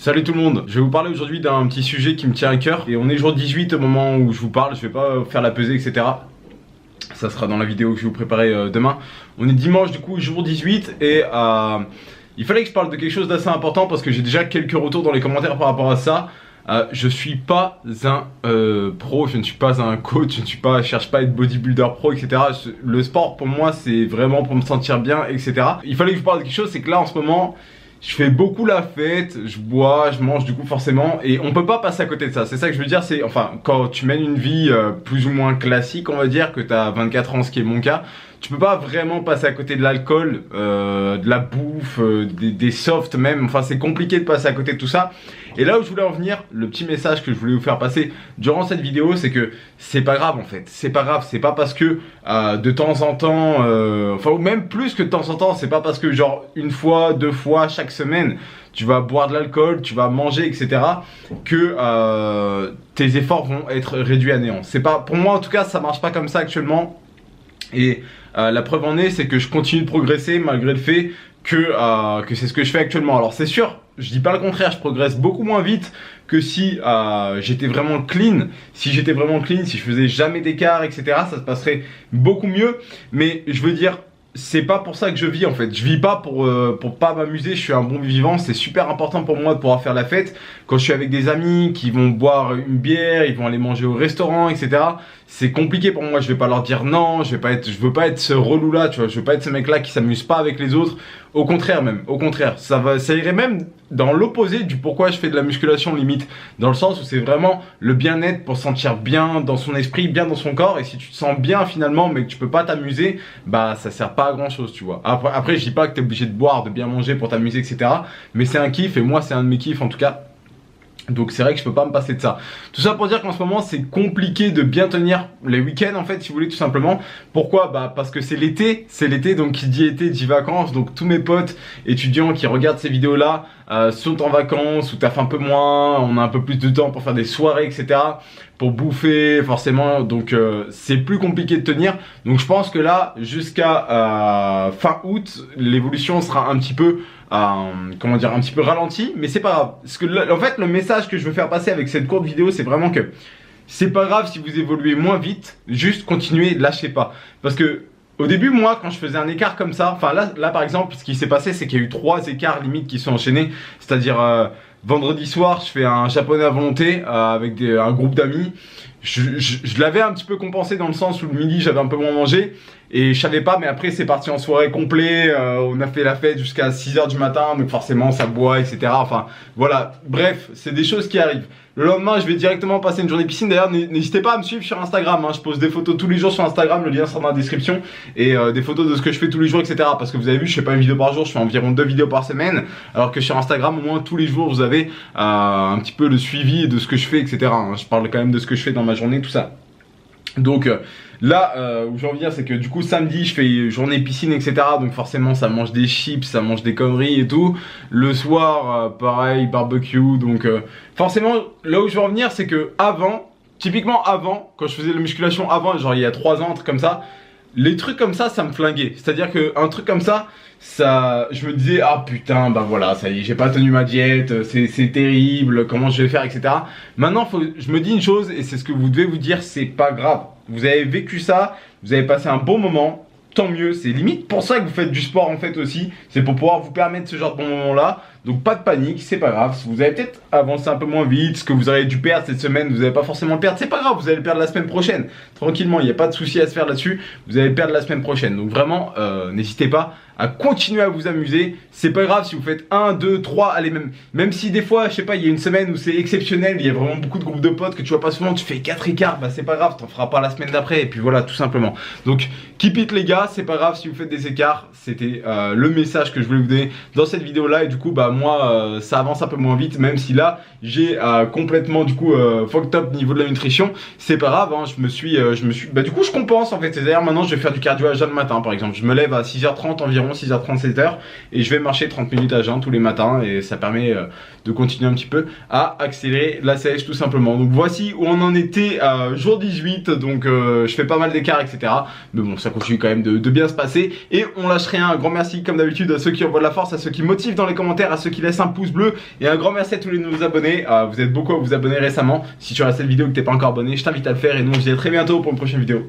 Salut tout le monde, je vais vous parler aujourd'hui d'un petit sujet qui me tient à cœur. Et on est jour 18 au moment où je vous parle, je vais pas faire la pesée etc. Ça sera dans la vidéo que je vais vous préparer demain. On est dimanche du coup, jour 18 et il fallait que je parle de quelque chose d'assez important parce que j'ai déjà quelques retours dans les commentaires par rapport à ça. Je suis pas un pro, je ne suis pas un coach, je cherche pas à être bodybuilder pro, etc. Le sport pour moi c'est vraiment pour me sentir bien, etc. Il fallait que je vous parle de quelque chose, c'est que là en ce moment je fais beaucoup la fête, je bois, je mange du coup forcément et on peut pas passer à côté de ça. C'est ça que je veux dire, c'est enfin quand tu mènes une vie plus ou moins classique on va dire, que tu as 24 ans ce qui est mon cas, tu peux pas vraiment passer à côté de l'alcool, de la bouffe, des softs même, enfin c'est compliqué de passer à côté de tout ça. Et là où je voulais en venir, le petit message que je voulais vous faire passer durant cette vidéo, c'est que c'est pas grave en fait, c'est pas grave, c'est pas parce que de temps en temps, enfin ou même plus que de temps en temps, c'est pas parce que genre une fois, deux fois chaque semaine, tu vas boire de l'alcool, tu vas manger, etc. que tes efforts vont être réduits à néant. C'est pas, pour moi en tout cas, ça marche pas comme ça actuellement. Et la preuve en est, c'est que je continue de progresser malgré le fait que c'est ce que je fais actuellement. Alors c'est sûr, je dis pas le contraire, je progresse beaucoup moins vite que si j'étais vraiment clean. Si j'étais vraiment clean, si je faisais jamais d'écart, etc., ça se passerait beaucoup mieux. Mais je veux dire, c'est pas pour ça que je vis en fait. Je vis pas pour pas m'amuser, je suis un bon vivant. C'est super important pour moi de pouvoir faire la fête. Quand je suis avec des amis qui vont boire une bière, ils vont aller manger au restaurant, etc. C'est compliqué pour moi, je vais pas leur dire non, je veux pas être ce relou là, tu vois, je veux pas être ce mec là qui s'amuse pas avec les autres. Au contraire même, au contraire, ça irait même dans l'opposé du pourquoi je fais de la musculation limite. Dans le sens où c'est vraiment le bien-être pour se sentir bien dans son esprit, bien dans son corps. Et si tu te sens bien finalement mais que tu peux pas t'amuser, bah ça sert pas à grand chose, tu vois. Après je dis pas que t'es obligé de boire, de bien manger pour t'amuser, etc. Mais c'est un kiff et moi c'est un de mes kiffs en tout cas. Donc c'est vrai que je peux pas me passer de ça. Tout ça pour dire qu'en ce moment c'est compliqué de bien tenir les week-ends en fait si vous voulez tout simplement. Pourquoi? Bah parce que c'est l'été donc qui dit été dit vacances. Donc tous mes potes étudiants qui regardent ces vidéos là sont en vacances ou taffent un peu moins, on a un peu plus de temps pour faire des soirées etc. Pour bouffer forcément, donc c'est plus compliqué de tenir. Donc je pense que là jusqu'à fin août l'évolution sera un petit peu comment dire, un petit peu ralenti, mais c'est pas grave. Parce que en fait le message que je veux faire passer avec cette courte vidéo c'est vraiment que c'est pas grave si vous évoluez moins vite, juste continuez, lâchez pas. Parce que au début moi quand je faisais un écart comme ça, enfin là par exemple ce qui s'est passé c'est qu'il y a eu 3 écarts limite qui sont enchaînés. C'est à dire vendredi soir je fais un japonais à volonté avec un groupe d'amis. Je l'avais un petit peu compensé dans le sens où le midi j'avais un peu moins mangé et je savais pas, mais après c'est parti en soirée complet, on a fait la fête jusqu'à 6h du matin donc forcément ça boit etc. Enfin voilà, bref c'est des choses qui arrivent. Le lendemain je vais directement passer une journée piscine. D'ailleurs n'hésitez pas à me suivre sur Instagram, hein. Je pose des photos tous les jours sur Instagram, le lien sera dans la description. Et des photos de ce que je fais tous les jours etc. Parce que vous avez vu je fais pas une vidéo par jour, je fais environ 2 vidéos par semaine. Alors que sur Instagram au moins tous les jours vous avez un petit peu le suivi de ce que je fais etc. Je parle quand même de ce que je fais dans ma journée, tout ça. Donc là où je veux en venir c'est que du coup samedi je fais journée piscine etc. Donc forcément ça mange des chips, ça mange des conneries et tout. Le soir pareil barbecue. Donc forcément là où je veux en venir c'est que avant, typiquement avant, quand je faisais la musculation avant, genre il y a 3 ans, un truc comme ça, les trucs comme ça me flinguait. C'est à dire qu'un truc comme ça je me disais ah putain bah voilà ça y est j'ai pas tenu ma diète, c'est terrible, comment je vais faire etc. Maintenant je me dis une chose et c'est ce que vous devez vous dire, c'est pas grave. Vous avez vécu ça, vous avez passé un bon moment, tant mieux, c'est limite pour ça que vous faites du sport en fait aussi, c'est pour pouvoir vous permettre ce genre de bon moment là. Donc pas de panique, c'est pas grave. Vous allez peut-être avancer un peu moins vite, ce que vous auriez dû perdre cette semaine, vous n'allez pas forcément le perdre, c'est pas grave, vous allez le perdre la semaine prochaine. Tranquillement, il n'y a pas de souci à se faire là-dessus, vous allez le perdre la semaine prochaine. Donc vraiment, n'hésitez pas à continuer à vous amuser. C'est pas grave si vous faites 1, 2, 3, allez même si des fois, je sais pas, il y a une semaine où c'est exceptionnel, il y a vraiment beaucoup de groupes de potes que tu vois pas souvent, tu fais 4 écarts, bah c'est pas grave, t'en feras pas la semaine d'après et puis voilà, tout simplement. Donc keep it les gars, c'est pas grave si vous faites des écarts, c'était le message que je voulais vous donner dans cette vidéo là. Et du coup bah moi ça avance un peu moins vite, même si là j'ai complètement du coup fucked up niveau de la nutrition. C'est pas grave, hein, je me suis bah du coup je compense en fait. C'est d'ailleurs maintenant je vais faire du cardio à jeun le matin par exemple. Je me lève à 6h30 environ, 6h30 7h et je vais marcher 30 minutes à jeun tous les matins et ça permet de continuer un petit peu à accélérer la sèche tout simplement. Donc voici où on en était jour 18, donc je fais pas mal d'écarts etc. Mais bon ça continue quand même de bien se passer et on lâche rien. Un grand merci comme d'habitude à ceux qui envoient de la force, à ceux qui motivent dans les commentaires, à ceux ceux qui laissent un pouce bleu. Et un grand merci à tous les nouveaux abonnés. Vous êtes beaucoup à vous abonner récemment. Si tu as cette vidéo et que t'es pas encore abonné, je t'invite à le faire. Et nous on se dit à très bientôt pour une prochaine vidéo.